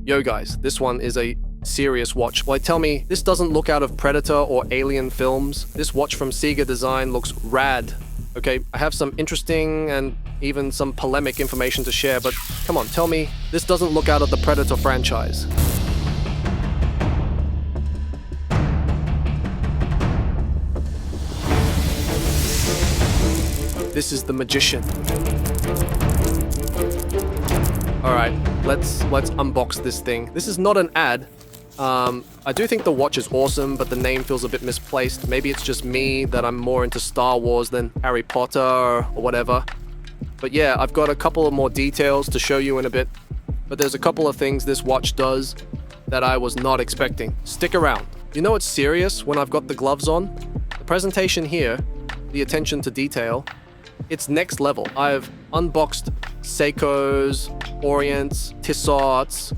Yo guys, this one is a serious watch. Like, tell me, this doesn't look out of Predator or Alien films. This watch from CIGA Design looks rad. Okay, I have some interesting and even some polemic information to share, but come on, tell me, this doesn't look out of the Predator franchise. This is the Magician. Alright, let's unbox this thing. This is not an ad. I do think the watch is awesome, but the name feels a bit misplaced. Maybe it's just me that I'm more into Star Wars than Harry Potter or whatever. But yeah, I've got a couple of more details to show you in a bit. But there's a couple of things this watch does that I was not expecting. Stick around. You know it's serious when I've got the gloves on? The presentation here, the attention to detail, it's next level. I've unboxed Seikos, Orients, Tissot's,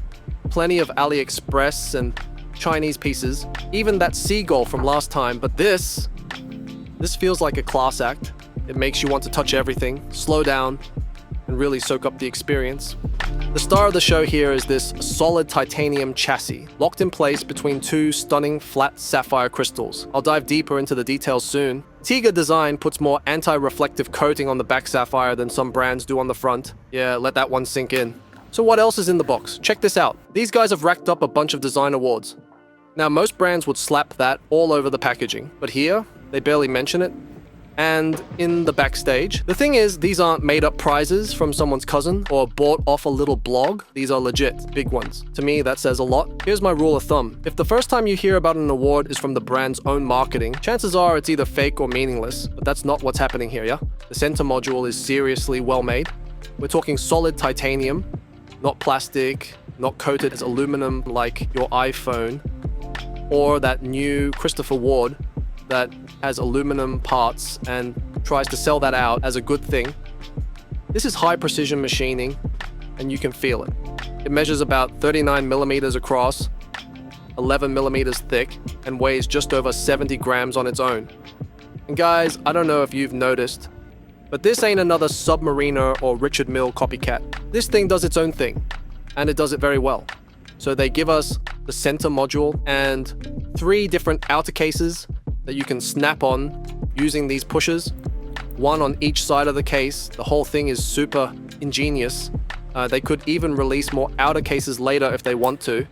plenty of AliExpress and Chinese pieces, even that seagull from last time, but this feels like a class act. It makes you want to touch everything, slow down, and really soak up the experience. The star of the show here is this solid titanium chassis, locked in place between two stunning flat sapphire crystals. I'll dive deeper into the details soon. CIGA Design puts more anti-reflective coating on the back sapphire than some brands do on the front. Yeah, let that one sink in. So what else is in the box? Check this out. These guys have racked up a bunch of design awards. Now, most brands would slap that all over the packaging, but here, they barely mention it. And in the backstage, the thing is, these aren't made-up prizes from someone's cousin or bought off a little blog. These are legit, big ones. To me, that says a lot. Here's my rule of thumb. If the first time you hear about an award is from the brand's own marketing, chances are it's either fake or meaningless, but that's not what's happening here, yeah? The center module is seriously well made. We're talking solid titanium, not plastic, not coated as aluminum like your iPhone, or that new Christopher Ward that has aluminum parts and tries to sell that out as a good thing. This is high precision machining, and you can feel it. It measures about 39 millimeters across, 11 millimeters thick, and weighs just over 70 grams on its own. And guys, I don't know if you've noticed, but this ain't another Submariner or Richard Mille copycat. This thing does its own thing, and it does it very well. So they give us the center module and 3 different outer cases that you can snap on using these pushers, one on each side of the case. The whole thing is super ingenious. They could even release more outer cases later if they want to.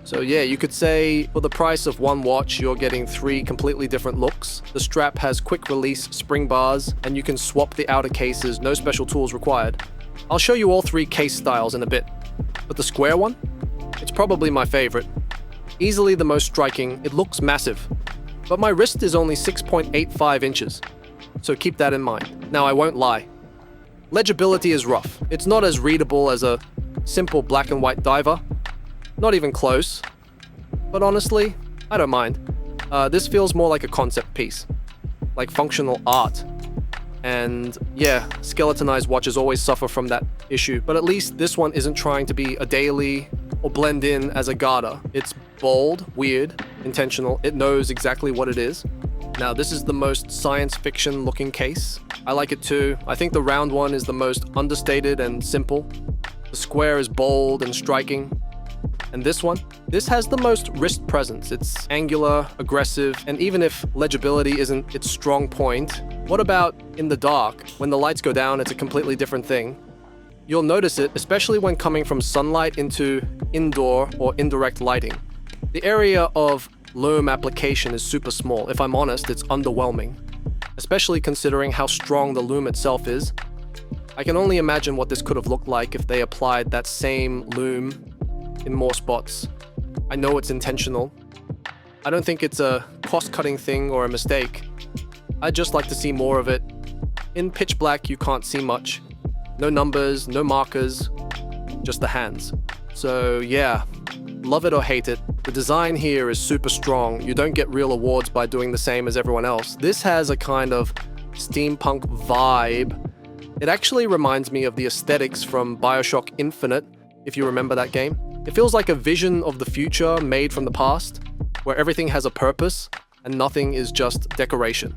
So yeah, you could say for the price of one watch, you're getting 3 completely different looks. The strap has quick release spring bars, and you can swap the outer cases, no special tools required. I'll show you all 3 case styles in a bit. But the square one? It's probably my favorite. Easily the most striking, it looks massive. But my wrist is only 6.85 inches, so keep that in mind. Now, I won't lie. Legibility is rough. It's not as readable as a simple black and white diver. Not even close. But honestly, I don't mind. This feels more like a concept piece, like functional art. And yeah, skeletonized watches always suffer from that issue, but at least this one isn't trying to be a daily or blend in as a GADA. It's bold, weird, intentional. It knows exactly what it is. Now, this is the most science fiction looking case. I like it too. I think the round one is the most understated and simple. The square is bold and striking. And this one? This has the most wrist presence. It's angular, aggressive, and even if legibility isn't its strong point, what about in the dark? When the lights go down, it's a completely different thing. You'll notice it, especially when coming from sunlight into indoor or indirect lighting. The area of LUME application is super small. If I'm honest, it's underwhelming, especially considering how strong the LUME itself is. I can only imagine what this could have looked like if they applied that same LUME in more spots. I know it's intentional. I don't think it's a cost-cutting thing or a mistake. I'd just like to see more of it. In pitch black, you can't see much. No numbers, no markers, just the hands. So yeah, love it or hate it, the design here is super strong. You don't get real awards by doing the same as everyone else. This has a kind of steampunk vibe. It actually reminds me of the aesthetics from Bioshock Infinite, if you remember that game. It feels like a vision of the future made from the past, where everything has a purpose and nothing is just decoration.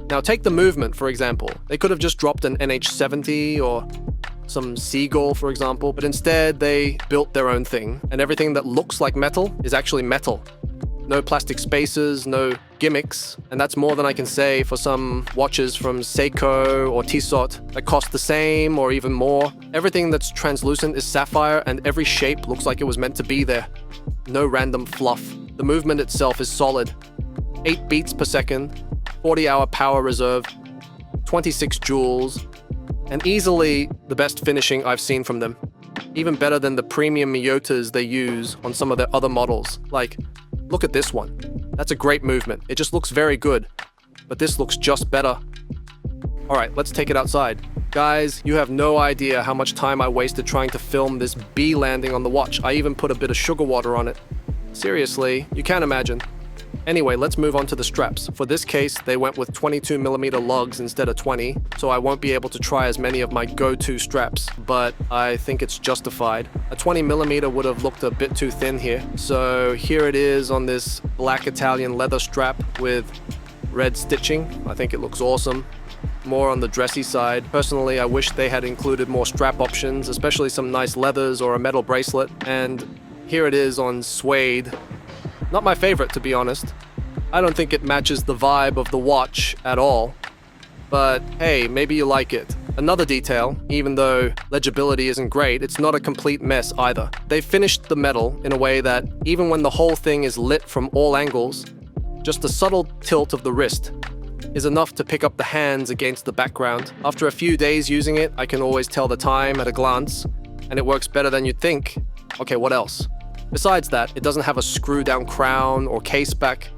Now take the movement, for example. They could have just dropped an NH70 or some seagull, for example, but instead they built their own thing, and everything that looks like metal is actually metal. No plastic spacers, no gimmicks, and that's more than I can say for some watches from Seiko or Tissot that cost the same or even more. Everything that's translucent is sapphire, and every shape looks like it was meant to be there. No random fluff. The movement itself is solid. 8 beats per second, 40-hour power reserve, 26 joules, and easily the best finishing I've seen from them. Even better than the premium Miyotas they use on some of their other models. Like, look at this one. That's a great movement. It just looks very good. But this looks just better. Alright, let's take it outside. Guys, you have no idea how much time I wasted trying to film this bee landing on the watch. I even put a bit of sugar water on it. Seriously, you can't imagine. Anyway, let's move on to the straps. For this case, they went with 22mm lugs instead of 20, so I won't be able to try as many of my go-to straps, but I think it's justified. A 20mm would have looked a bit too thin here, so here it is on this black Italian leather strap with red stitching. I think it looks awesome. More on the dressy side. Personally, I wish they had included more strap options, especially some nice leathers or a metal bracelet, and here it is on suede. Not my favorite, to be honest. I don't think it matches the vibe of the watch at all. But hey, maybe you like it. Another detail, even though legibility isn't great, it's not a complete mess either. They've finished the metal in a way that even when the whole thing is lit from all angles, just a subtle tilt of the wrist is enough to pick up the hands against the background. After a few days using it, I can always tell the time at a glance, and it works better than you'd think. Okay, what else? Besides that, it doesn't have a screw-down crown or case back,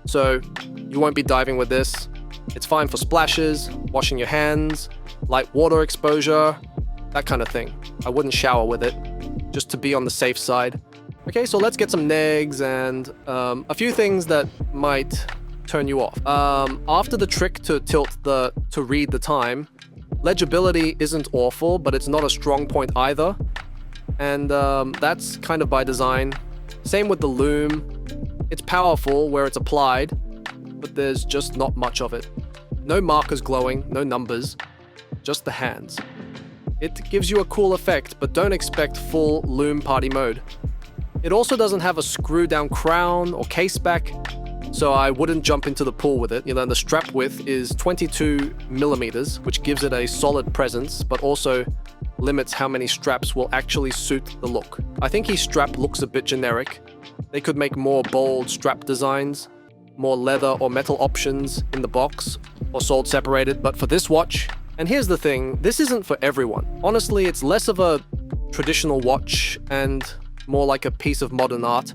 so you won't be diving with this. It's fine for splashes, washing your hands, light water exposure, that kind of thing. I wouldn't shower with it, just to be on the safe side. Okay, so let's get some negs and a few things that might turn you off. After the trick to read the time, legibility isn't awful, but it's not a strong point either. And that's kind of by design. Same with the LUME. It's powerful where it's applied, but there's just not much of it. No markers glowing, no numbers, just the hands. It gives you a cool effect, but don't expect full LUME party mode. It also doesn't have a screw-down crown or case back, so I wouldn't jump into the pool with it. You know, the strap width is 22mm, which gives it a solid presence, but also limits how many straps will actually suit the look. I think each strap looks a bit generic. They could make more bold strap designs, more leather or metal options in the box, or sold separated, but for this watch, and here's the thing, this isn't for everyone. Honestly, it's less of a traditional watch and more like a piece of modern art.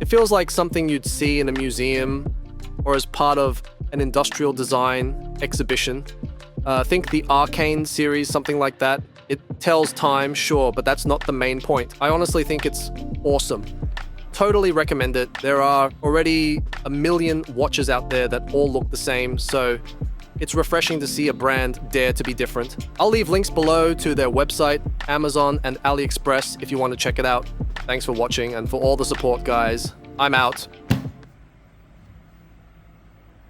It feels like something you'd see in a museum or as part of an industrial design exhibition. Think the Arcane series, something like that. It tells time, sure, but that's not the main point. I honestly think it's awesome. Totally recommend it. There are already a million watches out there that all look the same, so it's refreshing to see a brand dare to be different. I'll leave links below to their website, Amazon, and AliExpress if you want to check it out. Thanks for watching and for all the support, guys. I'm out.